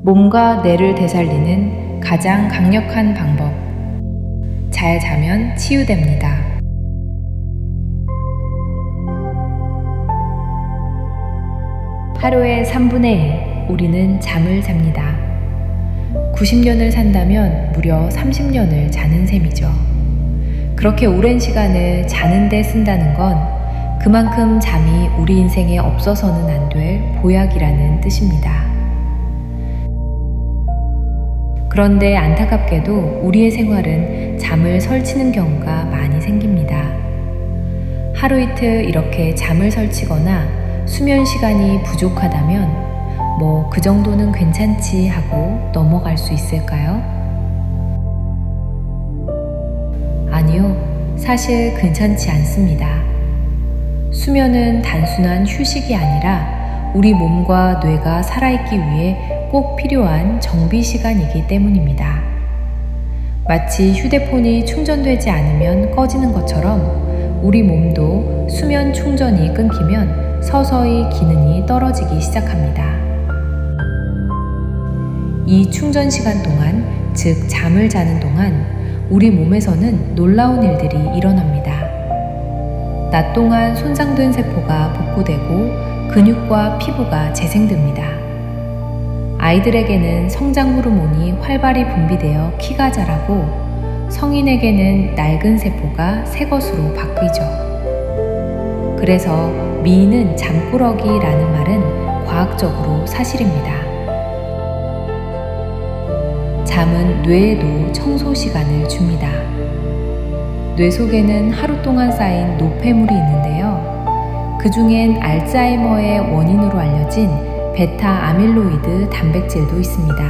몸과 뇌를 되살리는 가장 강력한 방법. 잘 자면 치유됩니다. 하루의 3분의 1, 우리는 잠을 잡니다. 90년을 산다면 무려 30년을 자는 셈이죠. 그렇게 오랜 시간을 자는 데 쓴다는 건 그만큼 잠이 우리 인생에 없어서는 안 될 보약이라는 뜻입니다. 그런데 안타깝게도 우리의 생활은 잠을 설치는 경우가 많이 생깁니다. 하루 이틀 이렇게 잠을 설치거나 수면 시간이 부족하다면 그 정도는 괜찮지 하고 넘어갈 수 있을까요? 아니요, 사실 괜찮지 않습니다. 수면은 단순한 휴식이 아니라 우리 몸과 뇌가 살아있기 위해 꼭 필요한 정비 시간이기 때문입니다. 마치 휴대폰이 충전되지 않으면 꺼지는 것처럼 우리 몸도 수면 충전이 끊기면 서서히 기능이 떨어지기 시작합니다. 이 충전 시간 동안, 즉 잠을 자는 동안 우리 몸에서는 놀라운 일들이 일어납니다. 낮 동안 손상된 세포가 복구되고 근육과 피부가 재생됩니다. 아이들에게는 성장 호르몬이 활발히 분비되어 키가 자라고 성인에게는 낡은 세포가 새 것으로 바뀌죠. 그래서 미인은 잠꾸러기라는 말은 과학적으로 사실입니다. 잠은 뇌에도 청소 시간을 줍니다. 뇌 속에는 하루 동안 쌓인 노폐물이 있는데요. 그 중엔 알츠하이머의 원인으로 알려진 베타 아밀로이드 단백질도 있습니다.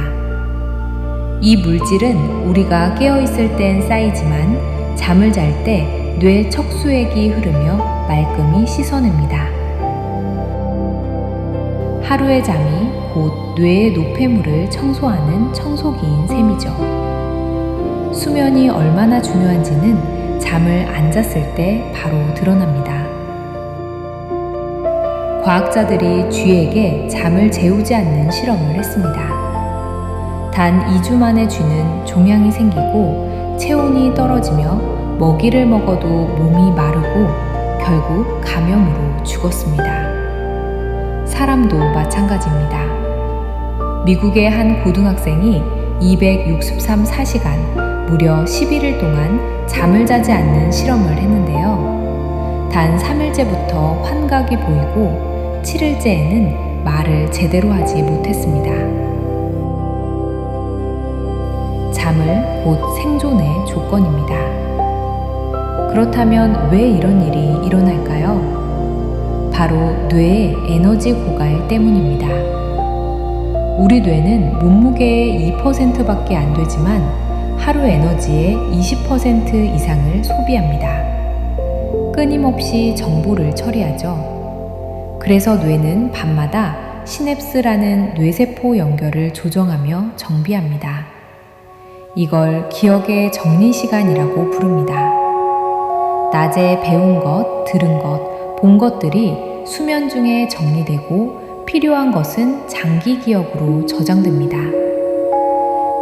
이 물질은 우리가 깨어있을 땐 쌓이지만 잠을 잘 때 뇌 척수액이 흐르며 말끔히 씻어냅니다. 하루의 잠이 곧 뇌의 노폐물을 청소하는 청소기인 셈이죠. 수면이 얼마나 중요한지는 잠을 안 잤을 때 바로 드러납니다. 과학자들이 쥐에게 잠을 재우지 않는 실험을 했습니다. 단 2주 만에 쥐는 종양이 생기고 체온이 떨어지며 먹이를 먹어도 몸이 마르고 결국 감염으로 죽었습니다. 사람도 마찬가지입니다. 미국의 한 고등학생이 263시간, 무려 11일 동안 잠을 자지 않는 실험을 했는데요. 단 3일째부터 환각이 보이고 7일째에는 말을 제대로 하지 못했습니다. 잠을 곧 생존의 조건입니다. 그렇다면 왜 이런 일이 일어날까요? 바로 뇌의 에너지 고갈 때문입니다. 우리 뇌는 몸무게의 2%밖에 안 되지만 하루 에너지의 20% 이상을 소비합니다. 끊임없이 정보를 처리하죠. 그래서 뇌는 밤마다 시냅스라는 뇌세포 연결을 조정하며 정비합니다. 이걸 기억의 정리 시간이라고 부릅니다. 낮에 배운 것, 들은 것, 본 것들이 수면 중에 정리되고 필요한 것은 장기 기억으로 저장됩니다.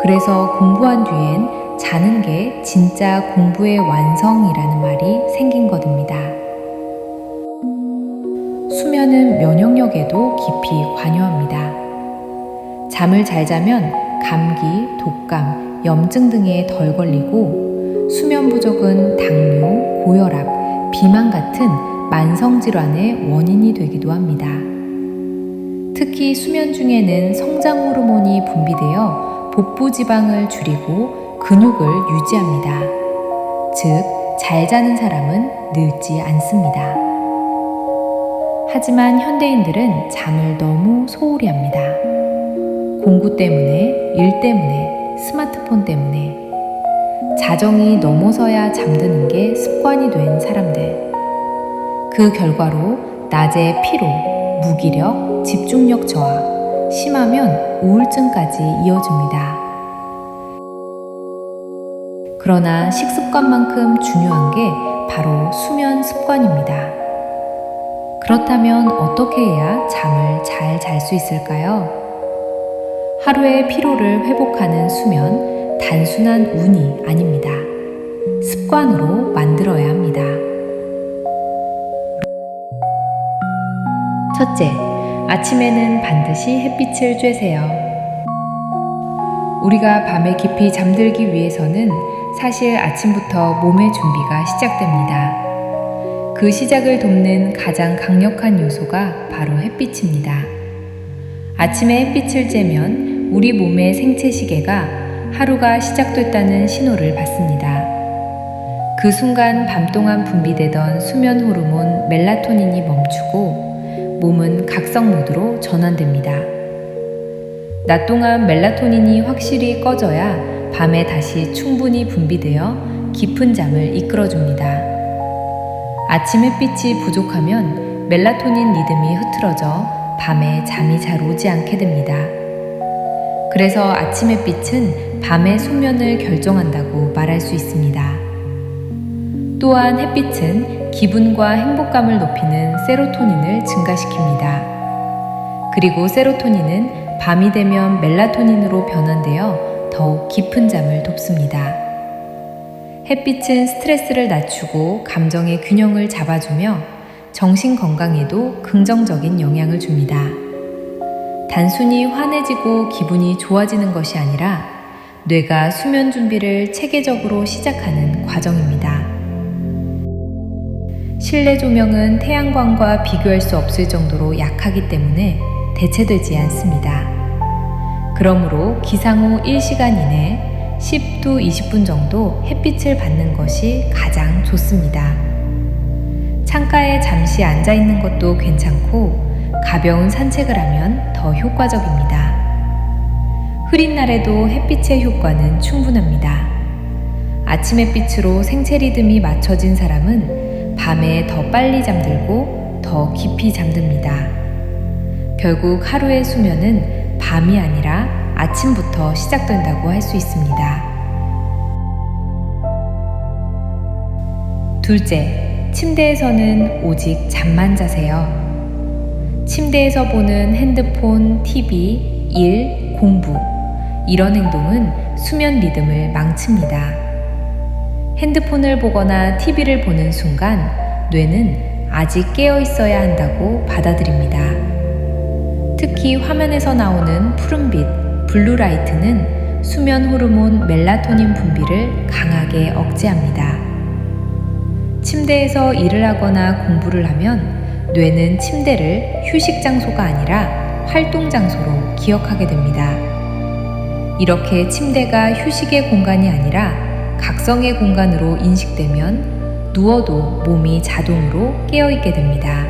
그래서 공부한 뒤엔 자는 게 진짜 공부의 완성이라는 말이 생긴 거듭니다. 수면은 면역력에도 깊이 관여합니다. 잠을 잘 자면 감기, 독감, 염증 등에 덜 걸리고 수면 부족은 당뇨, 고혈압, 비만 같은 만성질환의 원인이 되기도 합니다. 특히 수면 중에는 성장 호르몬이 분비되어 복부 지방을 줄이고 근육을 유지합니다. 즉, 잘 자는 사람은 늙지 않습니다. 하지만 현대인들은 잠을 너무 소홀히 합니다. 공부 때문에, 일 때문에, 스마트폰 때문에 자정이 넘어서야 잠드는 게 습관이 된 사람들. 그 결과로 낮에 피로, 무기력, 집중력 저하, 심하면 우울증까지 이어집니다. 그러나 식습관만큼 중요한 게 바로 수면 습관입니다. 그렇다면 어떻게 해야 잠을 잘 잘 수 있을까요? 하루의 피로를 회복하는 수면, 단순한 운이 아닙니다. 습관으로 만들어야 합니다. 첫째, 아침에는 반드시 햇빛을 쬐세요. 우리가 밤에 깊이 잠들기 위해서는 사실 아침부터 몸의 준비가 시작됩니다. 그 시작을 돕는 가장 강력한 요소가 바로 햇빛입니다. 아침에 햇빛을 쬐면 우리 몸의 생체 시계가 하루가 시작됐다는 신호를 받습니다. 그 순간 밤 동안 분비되던 수면 호르몬 멜라토닌이 멈추고 몸은 각성 모드로 전환됩니다. 낮 동안 멜라토닌이 확실히 꺼져야 밤에 다시 충분히 분비되어 깊은 잠을 이끌어줍니다. 아침 햇빛이 부족하면 멜라토닌 리듬이 흐트러져 밤에 잠이 잘 오지 않게 됩니다. 그래서 아침 햇빛은 밤의 수면을 결정한다고 말할 수 있습니다. 또한 햇빛은 기분과 행복감을 높이는 세로토닌을 증가시킵니다. 그리고 세로토닌은 밤이 되면 멜라토닌으로 변환되어 더욱 깊은 잠을 돕습니다. 햇빛은 스트레스를 낮추고 감정의 균형을 잡아주며 정신 건강에도 긍정적인 영향을 줍니다. 단순히 환해지고 기분이 좋아지는 것이 아니라 뇌가 수면 준비를 체계적으로 시작하는 과정입니다. 실내 조명은 태양광과 비교할 수 없을 정도로 약하기 때문에 대체되지 않습니다. 그러므로 기상 후 1시간 이내 10도 20분 정도 햇빛을 받는 것이 가장 좋습니다. 창가에 잠시 앉아 있는 것도 괜찮고 가벼운 산책을 하면 더 효과적입니다. 흐린 날에도 햇빛의 효과는 충분합니다. 아침 햇빛으로 생체 리듬이 맞춰진 사람은 밤에 더 빨리 잠들고 더 깊이 잠듭니다. 결국 하루의 수면은 밤이 아니라 아침부터 시작된다고 할 수 있습니다. 둘째, 침대에서는 오직 잠만 자세요. 침대에서 보는 핸드폰, TV, 일, 공부, 이런 행동은 수면 리듬을 망칩니다. 핸드폰을 보거나 TV를 보는 순간 뇌는 아직 깨어 있어야 한다고 받아들입니다. 특히 화면에서 나오는 푸른빛, 블루라이트는 수면 호르몬 멜라토닌 분비를 강하게 억제합니다. 침대에서 일을 하거나 공부를 하면 뇌는 침대를 휴식 장소가 아니라 활동 장소로 기억하게 됩니다. 이렇게 침대가 휴식의 공간이 아니라 각성의 공간으로 인식되면 누워도 몸이 자동으로 깨어있게 됩니다.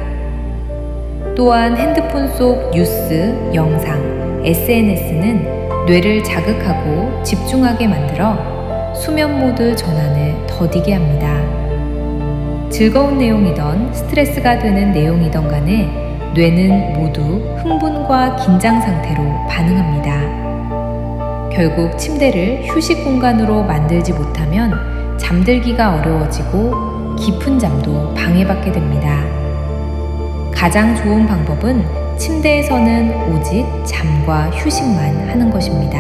또한 핸드폰 속 뉴스, 영상, SNS는 뇌를 자극하고 집중하게 만들어 수면 모드 전환을 더디게 합니다. 즐거운 내용이던 스트레스가 되는 내용이던 간에 뇌는 모두 흥분과 긴장 상태로 반응합니다. 결국 침대를 휴식 공간으로 만들지 못하면 잠들기가 어려워지고 깊은 잠도 방해받게 됩니다. 가장 좋은 방법은 침대에서는 오직 잠과 휴식만 하는 것입니다.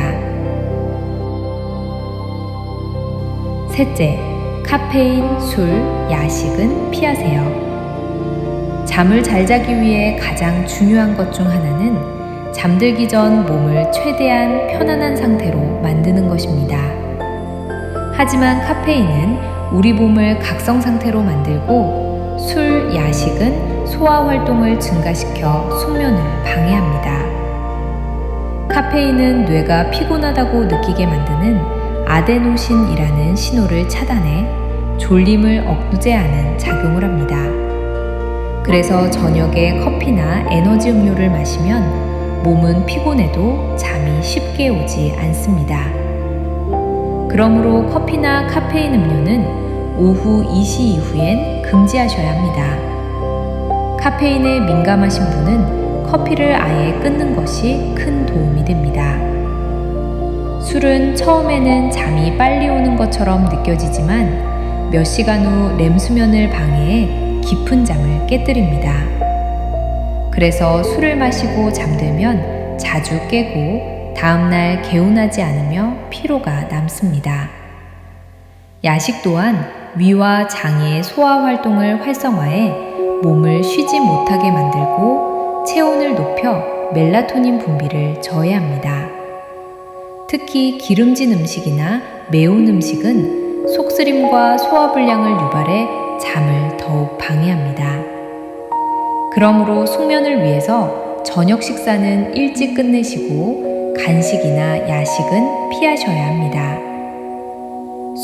셋째, 카페인, 술, 야식은 피하세요. 잠을 잘 자기 위해 가장 중요한 것 중 하나는 잠들기 전 몸을 최대한 편안한 상태로 만드는 것입니다. 하지만 카페인은 우리 몸을 각성 상태로 만들고 술, 야식은 소화 활동을 증가시켜 숙면을 방해합니다. 카페인은 뇌가 피곤하다고 느끼게 만드는 아데노신이라는 신호를 차단해 졸림을 억제하는 작용을 합니다. 그래서 저녁에 커피나 에너지 음료를 마시면 몸은 피곤해도 잠이 쉽게 오지 않습니다. 그러므로 커피나 카페인 음료는 오후 2시 이후엔 금지하셔야 합니다. 카페인에 민감하신 분은 커피를 아예 끊는 것이 큰 도움이 됩니다. 술은 처음에는 잠이 빨리 오는 것처럼 느껴지지만 몇 시간 후 렘 수면을 방해해 깊은 잠을 깨뜨립니다. 그래서 술을 마시고 잠들면 자주 깨고 다음날 개운하지 않으며 피로가 남습니다. 야식 또한 위와 장의 소화 활동을 활성화해 몸을 쉬지 못하게 만들고 체온을 높여 멜라토닌 분비를 저해합니다. 특히 기름진 음식이나 매운 음식은 속쓰림과 소화불량을 유발해 잠을 더욱 방해합니다. 그러므로 숙면을 위해서 저녁 식사는 일찍 끝내시고 간식이나 야식은 피하셔야 합니다.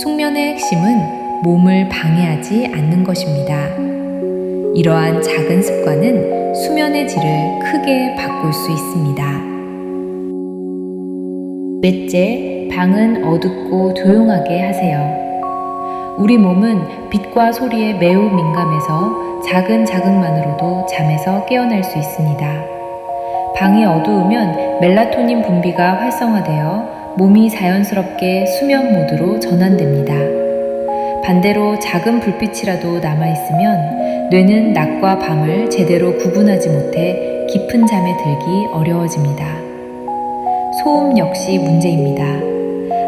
숙면의 핵심은 몸을 방해하지 않는 것입니다. 이러한 작은 습관은 수면의 질을 크게 바꿀 수 있습니다. 넷째, 방은 어둡고 조용하게 하세요. 우리 몸은 빛과 소리에 매우 민감해서 작은 자극만으로도 잠에서 깨어날 수 있습니다. 방이 어두우면 멜라토닌 분비가 활성화되어 몸이 자연스럽게 수면 모드로 전환됩니다. 반대로 작은 불빛이라도 남아있으면 뇌는 낮과 밤을 제대로 구분하지 못해 깊은 잠에 들기 어려워집니다. 소음 역시 문제입니다.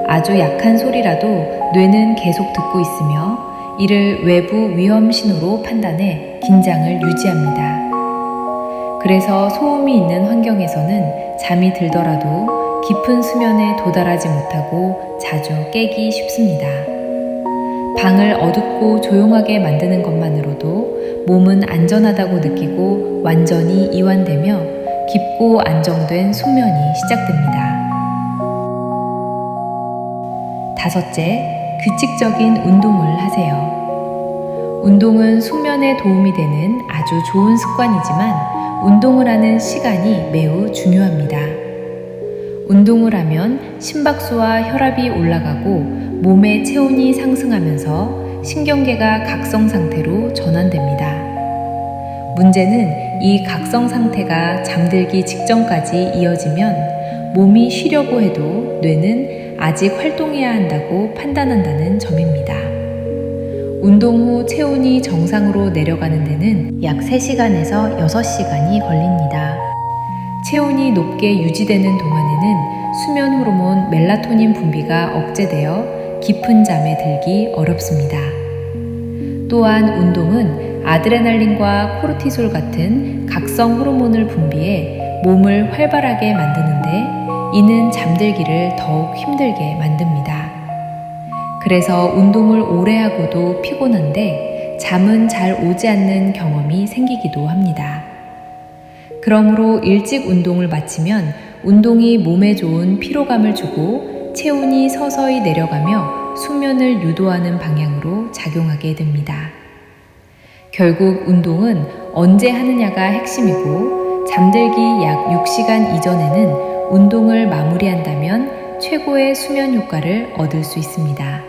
아주 약한 소리라도 뇌는 계속 듣고 있으며 이를 외부 위험 신호로 판단해 긴장을 유지합니다. 그래서 소음이 있는 환경에서는 잠이 들더라도 깊은 수면에 도달하지 못하고 자주 깨기 쉽습니다. 방을 어둡고 조용하게 만드는 것만으로도 몸은 안전하다고 느끼고 완전히 이완되며 깊고 안정된 수면이 시작됩니다. 다섯째, 규칙적인 운동을 하세요. 운동은 숙면에 도움이 되는 아주 좋은 습관이지만 운동을 하는 시간이 매우 중요합니다. 운동을 하면 심박수와 혈압이 올라가고 몸의 체온이 상승하면서 신경계가 각성 상태로 전환됩니다. 문제는 이 각성 상태가 잠들기 직전까지 이어지면 몸이 쉬려고 해도 뇌는 아직 활동해야 한다고 판단한다는 점입니다. 운동 후 체온이 정상으로 내려가는 데는 약 3시간에서 6시간이 걸립니다. 체온이 높게 유지되는 동안에는 수면 호르몬 멜라토닌 분비가 억제되어 깊은 잠에 들기 어렵습니다. 또한 운동은 아드레날린과 코르티솔 같은 각성 호르몬을 분비해 몸을 활발하게 만드는데 이는 잠들기를 더욱 힘들게 만듭니다. 그래서 운동을 오래 하고도 피곤한데 잠은 잘 오지 않는 경험이 생기기도 합니다. 그러므로 일찍 운동을 마치면 운동이 몸에 좋은 피로감을 주고 체온이 서서히 내려가며 수면을 유도하는 방향으로 작용하게 됩니다. 결국 운동은 언제 하느냐가 핵심이고 잠들기 약 6시간 이전에는 운동을 마무리한다면 최고의 수면 효과를 얻을 수 있습니다.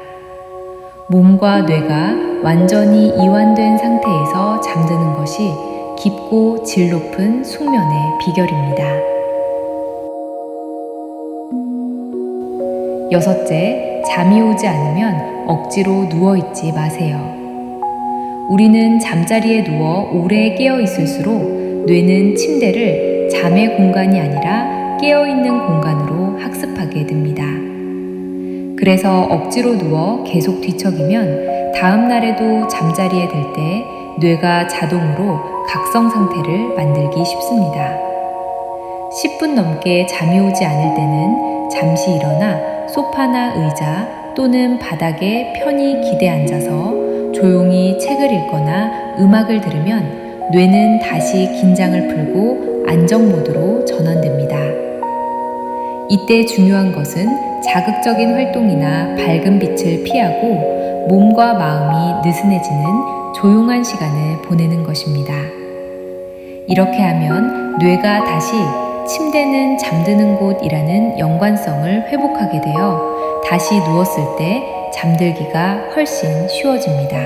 몸과 뇌가 완전히 이완된 상태에서 잠드는 것이 깊고 질 높은 숙면의 비결입니다. 여섯째, 잠이 오지 않으면 억지로 누워있지 마세요. 우리는 잠자리에 누워 오래 깨어 있을수록 뇌는 침대를 잠의 공간이 아니라 깨어있는 공간으로 학습하게 됩니다. 그래서 억지로 누워 계속 뒤척이면 다음 날에도 잠자리에 들 때 뇌가 자동으로 각성 상태를 만들기 쉽습니다. 10분 넘게 잠이 오지 않을 때는 잠시 일어나 소파나 의자 또는 바닥에 편히 기대 앉아서 조용히 책을 읽거나 음악을 들으면 뇌는 다시 긴장을 풀고 안정 모드로 전환됩니다. 이때 중요한 것은 자극적인 활동이나 밝은 빛을 피하고 몸과 마음이 느슨해지는 조용한 시간을 보내는 것입니다. 이렇게 하면 뇌가 다시 침대는 잠드는 곳이라는 연관성을 회복하게 되어 다시 누웠을 때 잠들기가 훨씬 쉬워집니다.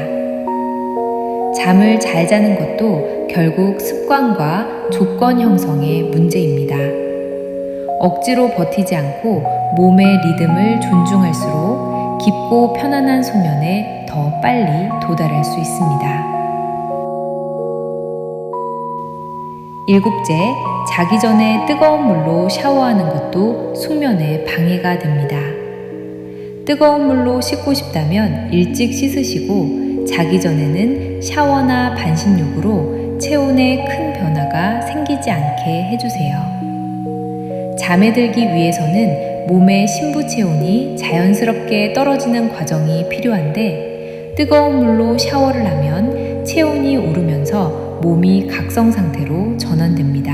잠을 잘 자는 것도 결국 습관과 조건 형성의 문제입니다. 억지로 버티지 않고 몸의 리듬을 존중할수록 깊고 편안한 수면에 더 빨리 도달할 수 있습니다. 일곱째, 자기 전에 뜨거운 물로 샤워하는 것도 숙면에 방해가 됩니다. 뜨거운 물로 씻고 싶다면 일찍 씻으시고 자기 전에는 샤워나 반신욕으로 체온에 큰 변화가 생기지 않게 해주세요. 잠에 들기 위해서는 몸의 신부 체온이 자연스럽게 떨어지는 과정이 필요한데 뜨거운 물로 샤워를 하면 체온이 오르면서 몸이 각성 상태로 전환됩니다.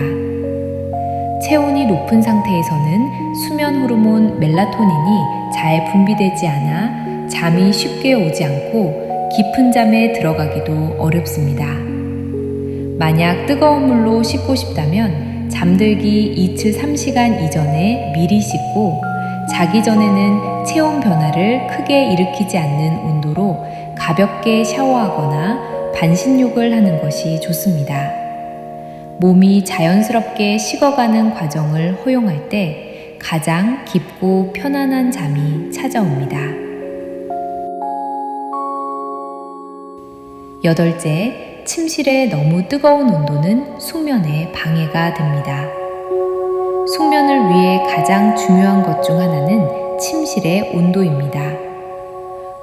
체온이 높은 상태에서는 수면 호르몬 멜라토닌이 잘 분비되지 않아 잠이 쉽게 오지 않고 깊은 잠에 들어가기도 어렵습니다. 만약 뜨거운 물로 씻고 싶다면 잠들기 이틀 3시간 이전에 미리 씻고 자기 전에는 체온 변화를 크게 일으키지 않는 온도로 가볍게 샤워하거나 반신욕을 하는 것이 좋습니다. 몸이 자연스럽게 식어가는 과정을 허용할 때 가장 깊고 편안한 잠이 찾아옵니다. 여덟째, 침실의 너무 뜨거운 온도는 숙면에 방해가 됩니다. 숙면을 위해 가장 중요한 것 중 하나는 침실의 온도입니다.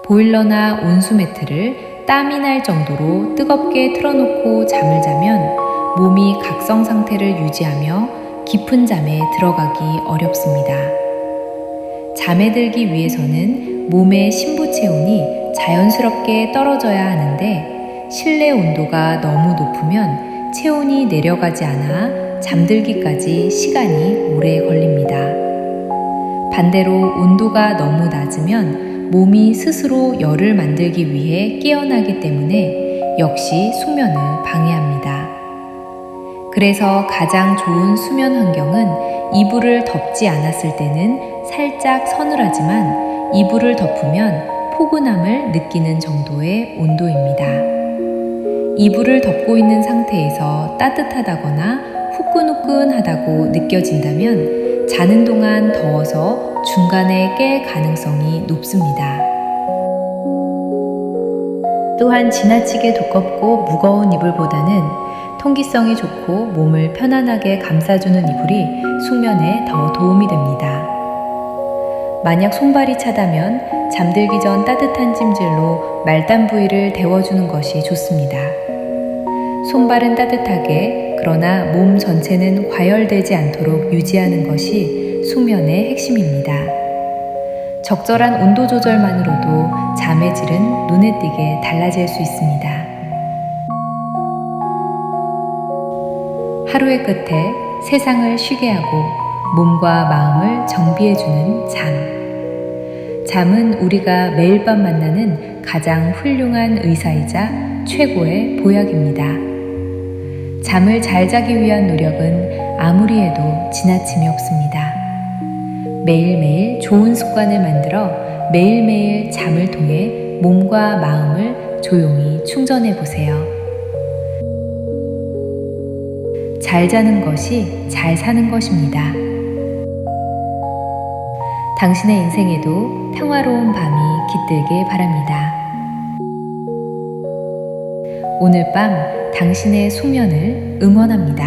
보일러나 온수매트를 땀이 날 정도로 뜨겁게 틀어놓고 잠을 자면 몸이 각성 상태를 유지하며 깊은 잠에 들어가기 어렵습니다. 잠에 들기 위해서는 몸의 신부 체온이 자연스럽게 떨어져야 하는데 실내 온도가 너무 높으면 체온이 내려가지 않아 잠들기까지 시간이 오래 걸립니다. 반대로 온도가 너무 낮으면 몸이 스스로 열을 만들기 위해 깨어나기 때문에 역시 숙면을 방해합니다. 그래서 가장 좋은 수면 환경은 이불을 덮지 않았을 때는 살짝 서늘하지만 이불을 덮으면 포근함을 느끼는 정도의 온도입니다. 이불을 덮고 있는 상태에서 따뜻하다거나 후끈후끈하다고 느껴진다면 자는 동안 더워서 중간에 깰 가능성이 높습니다. 또한 지나치게 두껍고 무거운 이불보다는 통기성이 좋고 몸을 편안하게 감싸주는 이불이 숙면에 더 도움이 됩니다. 만약 손발이 차다면 잠들기 전 따뜻한 찜질로 말단 부위를 데워주는 것이 좋습니다. 손발은 따뜻하게 그러나 몸 전체는 과열되지 않도록 유지하는 것이 숙면의 핵심입니다. 적절한 온도 조절만으로도 잠의 질은 눈에 띄게 달라질 수 있습니다. 하루의 끝에 세상을 쉬게 하고 몸과 마음을 정비해주는 잠. 잠은 우리가 매일 밤 만나는 가장 훌륭한 의사이자 최고의 보약입니다. 잠을 잘 자기 위한 노력은 아무리 해도 지나침이 없습니다. 매일매일 좋은 습관을 만들어 매일매일 잠을 통해 몸과 마음을 조용히 충전해 보세요. 잘 자는 것이 잘 사는 것입니다. 당신의 인생에도 평화로운 밤이 깃들길 바랍니다. 오늘 밤 당신의 숙면을 응원합니다.